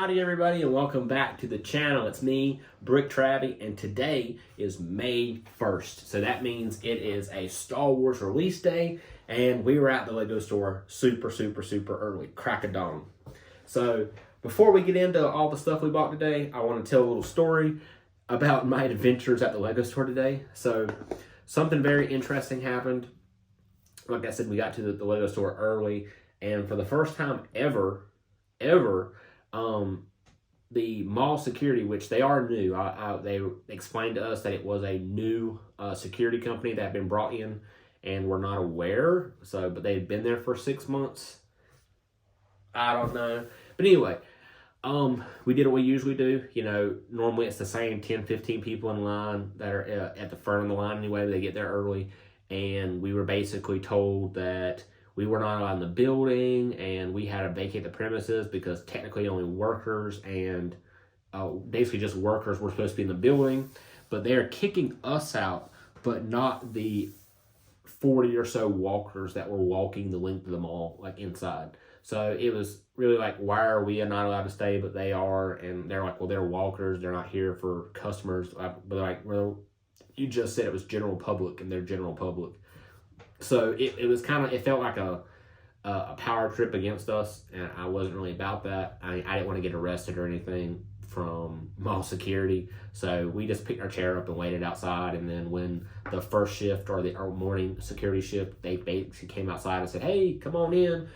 Howdy everybody and welcome back to the channel. It's me, Brick Travie, and today is May 1st. So that means it is a Star Wars release day, and we were at the Lego store super early, crack of dawn. So before we get into all the stuff we bought today, I want to tell a little story about my adventures at the Lego store today. So something very interesting happened. Like I said, we got to the Lego store early, and for the first time ever, the mall security, which they are new, they explained to us that it was a new security company that had been brought in, and we're not aware. So, but they've been there for 6 months. I don't know, but anyway, we did what we usually do. You know, normally it's the same 10-15 people in line that are at the front of the line anyway. They get there early, and we were basically told that we were not allowed in the building, and we had to vacate the premises because technically only workers and basically just workers were supposed to be in the building. But they're kicking us out, but not the 40 or so walkers that were walking the length of the mall, like inside. So it was really like, why are we not allowed to stay, but they are? And they're like, well, they're walkers. They're not here for customers. But like, well, you just said it was general public, and they're general public. So it was kind of, it felt like a power trip against us, and I wasn't really about that. I didn't want to get arrested or anything from mall security, so we just picked our chair up and waited outside. And then when the first shift or the morning security shift, they basically came outside and said, "Hey, come on in.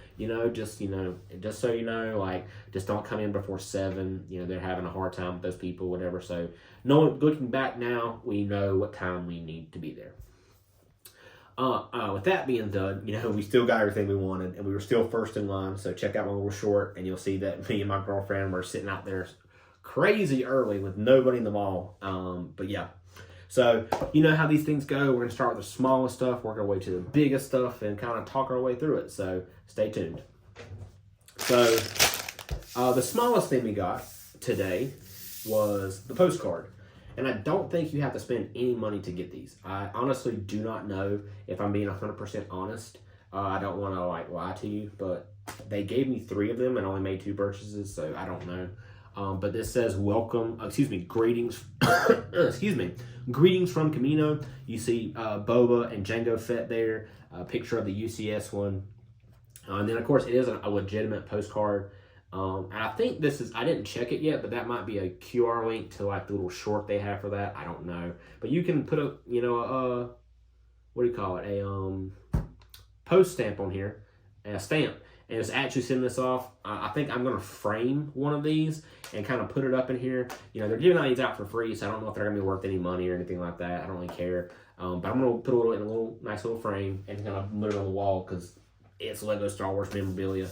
Just so you know, like, just don't come in before 7. They're having a hard time with those people, whatever." So, looking back now, we know what time we need to be there. With that being done, we still got everything we wanted, and we were still first in line. So check out my little short, and you'll see that me and my girlfriend were sitting out there crazy early with nobody in the mall. But yeah, so you know how these things go. We're going to start with the smallest stuff, work our way to the biggest stuff, and kind of talk our way through it. So stay tuned. So the smallest thing we got today was the postcard. And I don't think you have to spend any money to get these. I honestly do not know, if I'm being 100% honest. I don't want to lie to you, but they gave me 3 of them and only made 2 purchases, so I don't know. But this says greetings, greetings from Camino. You see Boba and Django Fett there, a picture of the UCS one. And then, of course, it is a legitimate postcard. And I think this is, I didn't check it yet, but that might be a QR link to the little short they have for that. I don't know. But you can put a post stamp on here, a stamp, and it's actually sending this off. I think I'm going to frame one of these and kind of put it up in here. They're giving all these out for free, so I don't know if they're going to be worth any money or anything like that. I don't really care. But I'm going to put it in a nice little frame and kind of put it on the wall because it's Lego Star Wars memorabilia.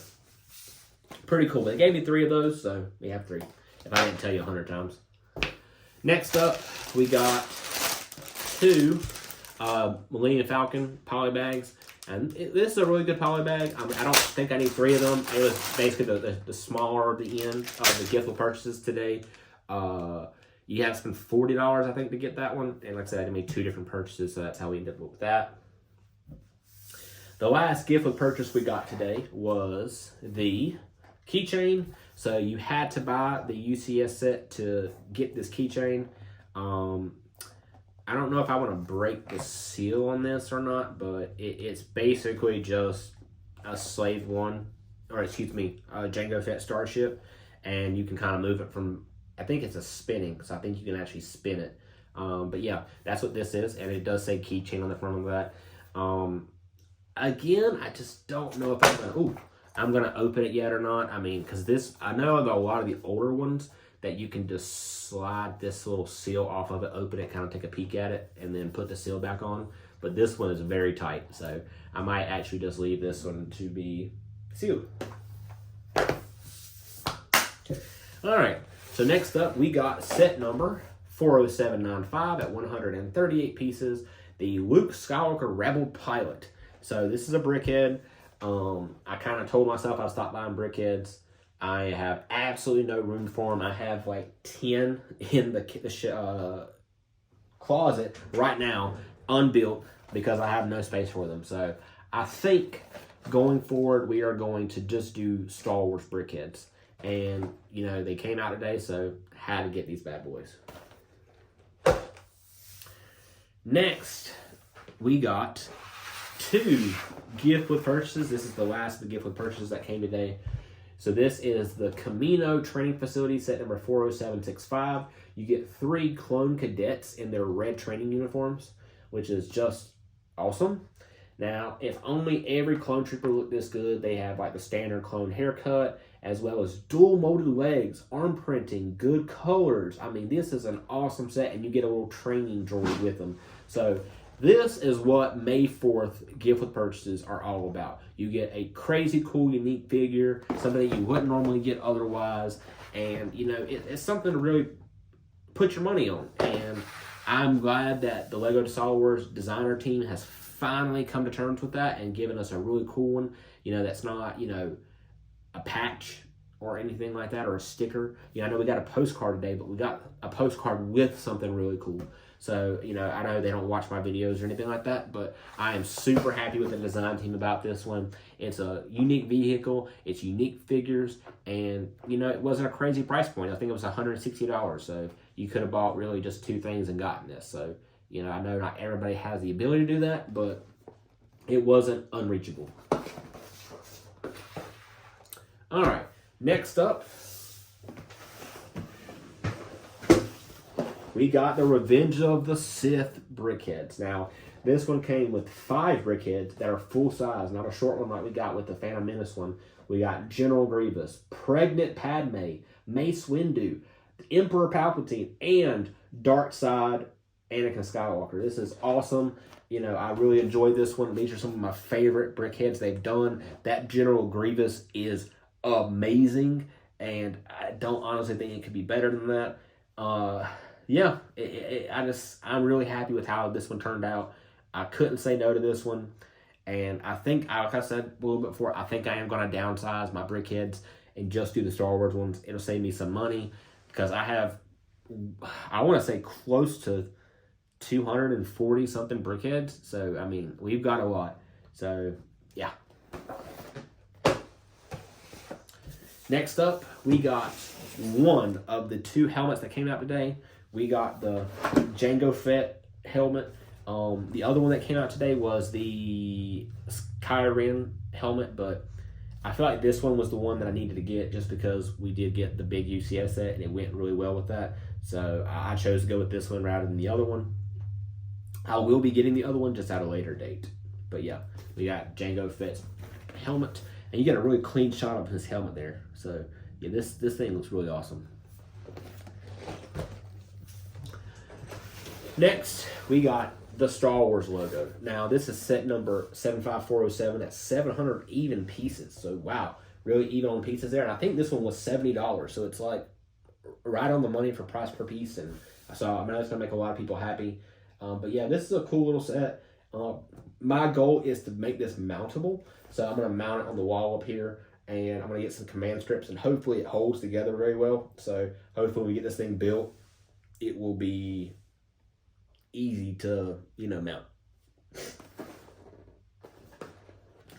Pretty cool. They gave me 3 of those, so we have 3. If I didn't tell you 100 times. Next up, we got 2 Millennium Falcon poly bags. And this is a really good poly bag. I don't think I need 3 of them. It was basically the smaller the end of the gift purchases today. You have to spend $40, I think, to get that one. And like I said, I made 2 different purchases, so that's how we ended up with that. The last gift purchase we got today was the keychain. So you had to buy the UCS set to get this keychain. I don't know if I want to break the seal on this or not, but it's basically just a Django Fett Starship, and you can kind of move it from, I think it's a spinning, so I think you can actually spin it. But yeah, that's what this is, and it does say keychain on the front of that. Again, I just don't know if I'm gonna open it yet or not. I mean, because I know a lot of the older ones that you can just slide this little seal off of it, open it, kind of take a peek at it, and then put the seal back on. But this one is very tight, so I might actually just leave this one to be sealed. All right, so next up, we got set number 40795 at 138 pieces, the Luke Skywalker Rebel Pilot. So this is a Brickhead. I kind of told myself I'd stop buying Brickheads. I have absolutely no room for them. I have 10 in the closet right now, unbuilt, because I have no space for them. So I think going forward, we are going to just do Star Wars Brickheads. And, you know, they came out today, so had to get these bad boys. Next, we got 2 gift with purchases. This is the last of the gift with purchases that came today. So this is the Camino Training Facility, set number 40765. You get 3 clone cadets in their red training uniforms, which is just awesome. Now, if only every clone trooper looked this good, they have like the standard clone haircut, as well as dual molded legs, arm printing, good colors. I mean, this is an awesome set, and you get a little training droid with them. So this is what May 4th gift with purchases are all about. You get a crazy cool, unique figure, something that you wouldn't normally get otherwise, and you know, it's something to really put your money on. And I'm glad that the Lego Star Wars designer team has finally come to terms with that and given us a really cool one. You know, that's not, you know, a patch or anything like that, or a sticker. You know, I know we got a postcard today, but we got a postcard with something really cool. So, you know, I know they don't watch my videos or anything like that, but I am super happy with the design team about this one. It's a unique vehicle, it's unique figures, and, you know, it wasn't a crazy price point. I think it was $160, so you could have bought really just 2 things and gotten this. So, you know, I know not everybody has the ability to do that, but it wasn't unreachable. All right, next up, we got the Revenge of the Sith Brickheads. Now, this one came with 5 Brickheads that are full size, not a short one like we got with the Phantom Menace one. We got General Grievous, Pregnant Padme, Mace Windu, Emperor Palpatine, and Darkseid Anakin Skywalker. This is awesome. You know, I really enjoyed this one. These are some of my favorite Brickheads they've done. That General Grievous is amazing, and I don't honestly think it could be better than that. Yeah, I'm really happy with how this one turned out. I couldn't say no to this one, and I think, like I said a little bit before, I think I am going to downsize my Brickheads and just do the Star Wars ones. It'll save me some money, because I have, I want to say, close to 240 something Brickheads. So, I mean, we've got a lot. So, yeah. Next up, we got one of the 2 helmets that came out today. We got the Django Fett helmet. The other one that came out today was the Kyren helmet, but I feel like this one was the one that I needed to get just because we did get the big UCS set and it went really well with that. So I chose to go with this one rather than the other one. I will be getting the other one just at a later date. But yeah, we got Django Fett's helmet, and you get a really clean shot of his helmet there. So yeah, this thing looks really awesome. Next, we got the Star Wars logo. Now, this is set number 75407. That's 700 even pieces. So, wow, really even on pieces there. And I think this one was $70. So, it's like right on the money for price per piece. And so, I mean, that's going to make a lot of people happy. But, yeah, this is a cool little set. My goal is to make this mountable. So, I'm going to mount it on the wall up here. And I'm going to get some command strips. And hopefully, it holds together very well. So, hopefully, when we get this thing built, it will be easy to, you know, mount. I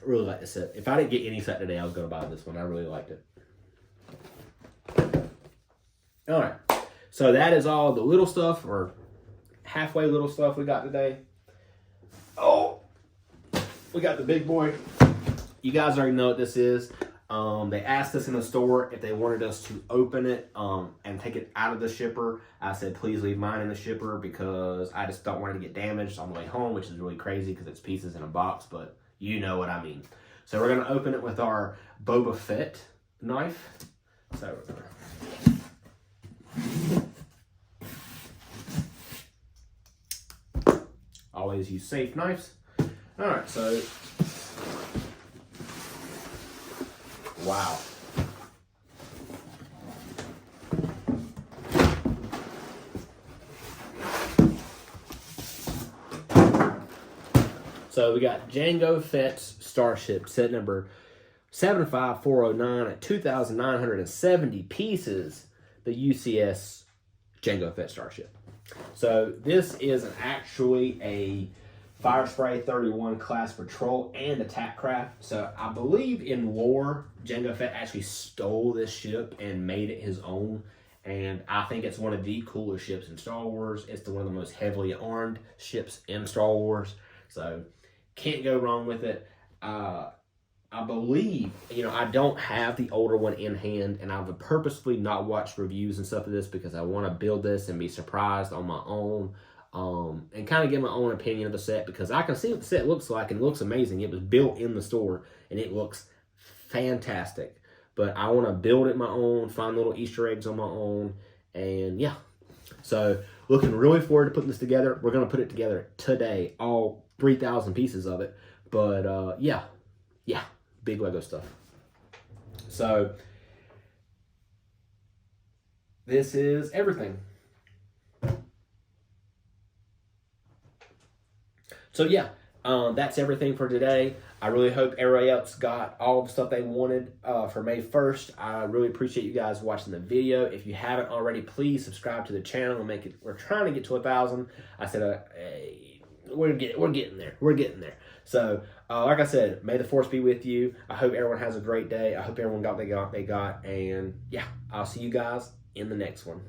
really like this set. If I didn't get any set today, I was going to buy this one. I really liked it. All right. So that is all the little stuff, or halfway little stuff we got today. Oh, we got the big boy. You guys already know what this is. They asked us in the store if they wanted us to open it and take it out of the shipper. I said, please leave mine in the shipper because I just don't want it to get damaged on the way home, which is really crazy because it's pieces in a box, but you know what I mean. So we're going to open it with our Boba Fett knife. So we're going to always use safe knives. All right, so wow. So we got Django Fett's Starship, set number 75409 at 2,970 pieces, the UCS Django Fett Starship. So this is actually a Fire Spray 31 class patrol and attack craft. So I believe in lore, Django Fett actually stole this ship and made it his own. And I think it's one of the coolest ships in Star Wars. It's one of the most heavily armed ships in Star Wars. So can't go wrong with it. I believe, I don't have the older one in hand, and I've purposefully not watched reviews and stuff of this because I want to build this and be surprised on my own, and kind of get my own opinion of the set, because I can see what the set looks like, and it looks amazing. It was built in the store, and it looks fantastic. But I want to build it my own, find little Easter eggs on my own, and yeah. So looking really forward to putting this together. We're going to put it together today, all 3,000 pieces of it. But yeah, big Lego stuff. So this is everything. So yeah, that's everything for today. I really hope everybody else got all the stuff they wanted for May 1st. I really appreciate you guys watching the video. If you haven't already, please subscribe to the channel and make it. We're trying to get to 1,000. I said, we're getting there. We're getting there. So, like I said, may the force be with you. I hope everyone has a great day. I hope everyone got what they got. And yeah, I'll see you guys in the next one.